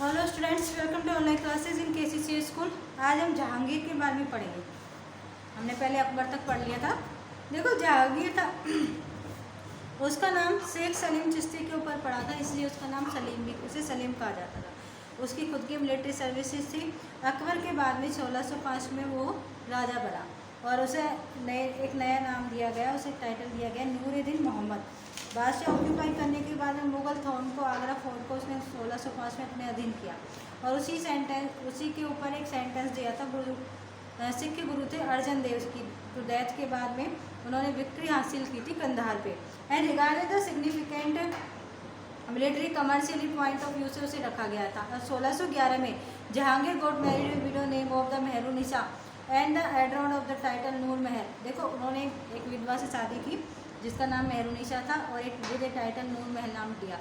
Hello students, welcome to online classes in KCC school. आज हम जहांगीर के बारे में पढ़ेंगे। हमने पहले अकबर तक पढ़ लिया था। देखो, जहांगीर था उसका नाम शेख सलीम चिश्ती के ऊपर पड़ा था, इसलिए उसका नाम सलीम भी उसे सलीम कहा जाता था। उसकी खुद की मिलिट्री सर्विसेज थी। अकबर के बाद में 1605 में वो राजा बना और उसे एक नया नाम दिया गया, उसे टाइटल दिया गया नूर-ए-दिन मोहम्मद। बादशाह ऑक्यूपाई करने के बाद में मुगल थॉन को आगरा फोर्ट को उसने 1605 में अपने अधीन किया और उसी के ऊपर एक सेंटेंस दिया था। सिख गुरु थे अर्जन देव की टू डेथ के बाद में उन्होंने विक्ट्री हासिल की थी कंधार पे। And regarded the significant military commercially point of view से उसे रखा गया था। और 1611 में Jahangir got married widow name of the Mehrunnisa and the adorn of the title Noor Mahal. देखो, उन्होंने एक विधवा से शादी की जिसका नाम मेहरुनिसा था और एक विद टाइटल नूर महल नाम दिया।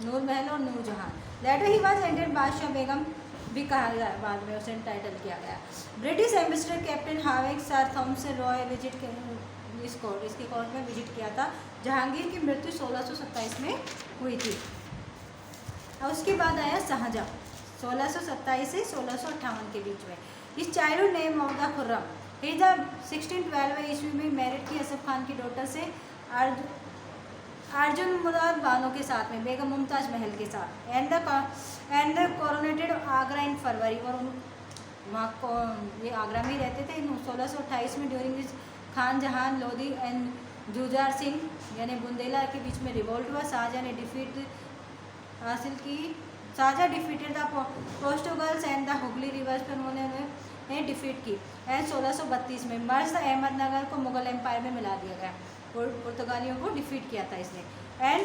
नूर महल और नूर जहां। लेटर ही वाज एंडेड बादशाह बेगम भी कहा गया, बाद में उसे टाइटल किया गया। British ambassador captain Harwick sir Thomas Roy visit इसके कोर्ट में विजिट किया था। जहांगीर की मृत्यु 1627 में हुई थी। और उसके बाद आया शाहजहाँ 1627 से 1658 के बीच में। इस child name of the Khurram he the 1612 ईस्वी में मैरिड की असफ खान की डॉटर से अर्जुन मुराद बानो के साथ में बेगम मुमताज महल के साथ एंड द कोरोनेटेड आगरा इन फरवरी। और वहाँ को ये आगरा में ही रहते थे। 1628 में ड्यूरिंग दिस खान जहान लोधी एंड जुजार सिंह यानी बुंदेला के बीच में रिवोल्ट हुआ। शाहजहाँ ने डिफीट हासिल की। Shahjahan defeated the Portugals and the Hooghly rivers पर उन्होंने डिफीट की। एंड 1632 में मर्ज अहमदनगर को मुगल एम्पायर में मिला दिया गया। पुर्तगालियों को डिफीट किया था इसने। And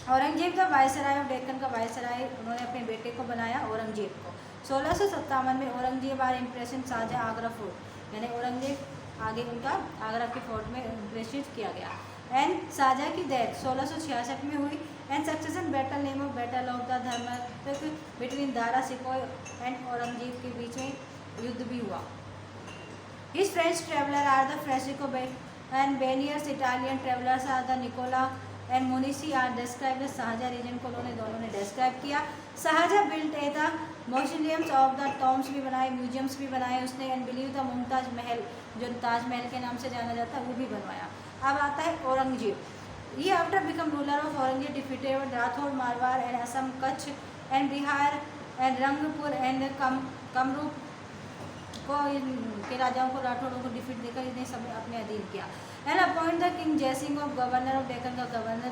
Aurangzeb the viceroy of Deccan का वायसराय उन्होंने अपने बेटे को बनाया औरंगजेब को। 1657 में Aurangzeb imprisoned Shahjahan Agra fort यानी औरंगजेब आगे उनका आगरा के फोर्ट में इम्प्रेसिव किया गया। एंड शाहजहाँ की डेथ 1666 में हुई। And succession battle name of battle of the Dharma between Dara Shikoh and Aurangzeb के बीच में युद्ध भी हुआ। His French traveller are the Francisco and Beniers Italian travellers are the Nicola and Manucci are describe the Shahjahan region को दोनों ने डिस्क्राइब किया। Shahjahan built a the mausoleums of the tombs भी बनाए, म्यूजियम्स भी बनाए उसने। And believe the Mumtaz Mahal जो ताजमहल के नाम से जाना जाता है वो भी बनवाया। अब आता है औरंगजेब। ये after become ruler of Aurangzeb defeated Rathore Marwar and Assam Kutch and Bihar and Rangpur and Kamrup को के राजाओं को राठौरों को डिफीट देकर इन्हें सब अपने अधीन किया। And appoint the king Jaisingh of governor of Deccan का गवर्नर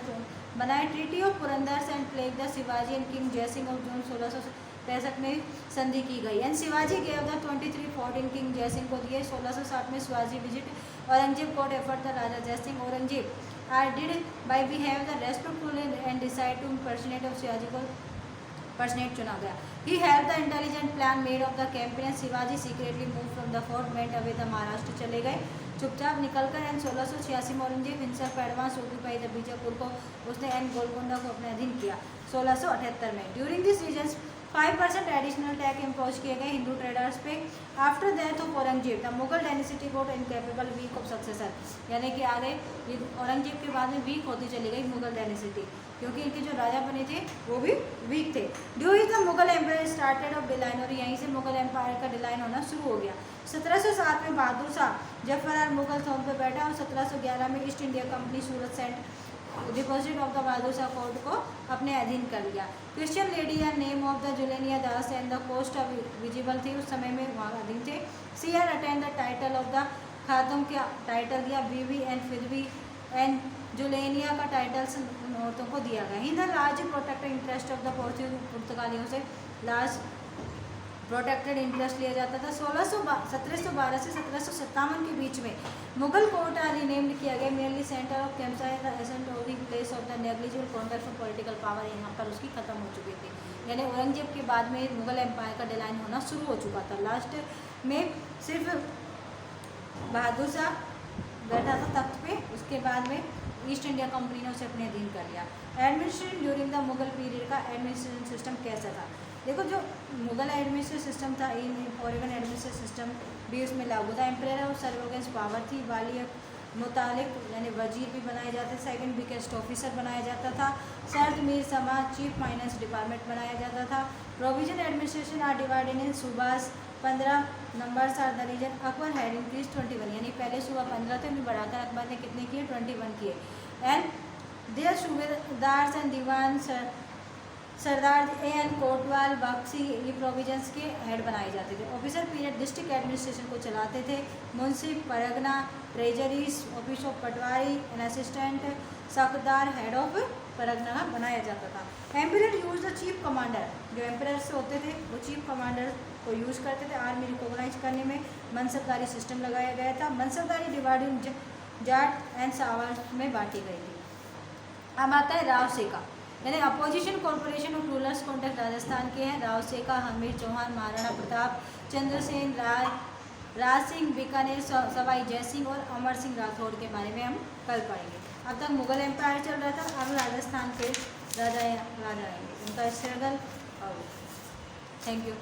बनाए। Treaty of Purandar and plague the Shivaji and king Jaisingh of June 1663 में संधि की गई। And Shivaji gave the 23 fort in king Jaisingh को दिए। 1660 में Shivaji visit Aurangzeb court effort the Raja Jaisingh Aurangzeb are did by we have the respectful and decide to personate of Shivaji को पर्सनेट चुना गया। He help the intelligent plan made of the campaign. Shivaji secretly move from the fort went away the Maharashtra चले गए चुपचाप निकलकर। And 1686 में औरंगजेब हिंसक advance occupy the Bijapur को उसने एंड गोलकोंडा को अपने अधीन किया 1678 में। During this region 5% additional tax impose किए गए हिंदू ट्रेडर्स पे। After death of Aurangzeb the Mughal dynasty got incapable weak of successor यानी कि आगे औरंगजेब के बाद में वीक होती चली गई मुगल डायनेसिटी क्योंकि इनके जो राजा बने थे वो भी वीक थे। During the Mughal empire started of decline और यहीं से मुगल एम्पायर का डिलाइन होना शुरू हो गया। 1707 में बहादुर शाह जब फरार मुगल थ्रोन पर बैठा और 1711 में East India company Surat sent deposit of the Bahadur Shah fort को अपने अधीन कर लिया। क्रिश्चियन लेडी या name of the Juliana Das and the coast visible थी उस समय में वहाँ अधीन थे। She are attend the title of the Khatoon का टाइटल दिया बीवी एंड फिदवी एंड जुलेनिया का टाइटल्स उन औरतों को दिया गया। He the large protected interest of the पुर्तगालियों से लार्ज प्रोटेक्टेड इंटरेस्ट लिया जाता था। 1712 से 1757 के बीच में मुगल कोर्ट रिनेम्ड किया गया mainly centre of campsite ascent of the place of the negligible contract of political power यहाँ पर उसकी खत्म हो चुकी थी। यानी औरंगजेब के बाद में मुगल एम्पायर का डिलाइन होना शुरू हो चुका था। लास्ट में सिर्फ बहादुर शाह बैठा था तख्त पे, उसके बाद में ईस्ट इंडिया कंपनी ने उसे अपने अधीन कर लिया। Administration during the Mughal period का एडमिनिस्ट्रेशन सिस्टम कैसा था? देखो, जो मुगल एडमिनिस्ट्रेशन सिस्टम था इन फॉरेन एडमिनिस्ट्रेशन सिस्टम भी उसमें लागू था। एम्पायर और सर्वोगेंस पावर थी। वाली मुतालिक यानी वजीर भी बनाए जाते थे। सेकंड बिगेस्ट ऑफिसर बनाया जाता था। सर्द मीर समाज चीफ फाइनेंस डिपार्टमेंट बनाया जाता था। Provision administration are divided in subas 15 numbers are the region. Akbar had increase 21 यानी पहले सूबा 15 थे, उन्हें बढ़ाकर अकबर ने कितने किए 21 किए। And there subedars and diwan sardar an kotwal bakshi ये प्रोविजंस के हेड बनाए जाते थे। ऑफिसर पीरियड डिस्ट्रिक्ट एडमिनिस्ट्रेशन को चलाते थे। Munsif pargana treasuries office of patwari and assistant shiqdar head of pargana बनाया जाता था। Emperor use the chief commander, जो एम्परर से होते थे वो चीफ कमांडर को यूज़ करते थे आर्मी रिकॉग्नाइज करने में। मनसबदारी सिस्टम लगाया गया था। मनसबदारी डिवाइड जाट एंड सावर में बांटी गई थी। अब आता है राव सेका यानी opposition corporation of rulers contact Rajasthan के हैं। राव सेका, हमीर चौहान, महाराणा प्रताप, चंद्रसेन, राज सिंह, बीकानेर, सवाई जय सिंह और अमर सिंह राठौड़ के बारे में हम कल पढ़ेंगे। अब तक मुगल एम्पायर चल रहा था, अब राजस्थान के राजा आएंगे, उनका स्ट्रगल और थैंक यू।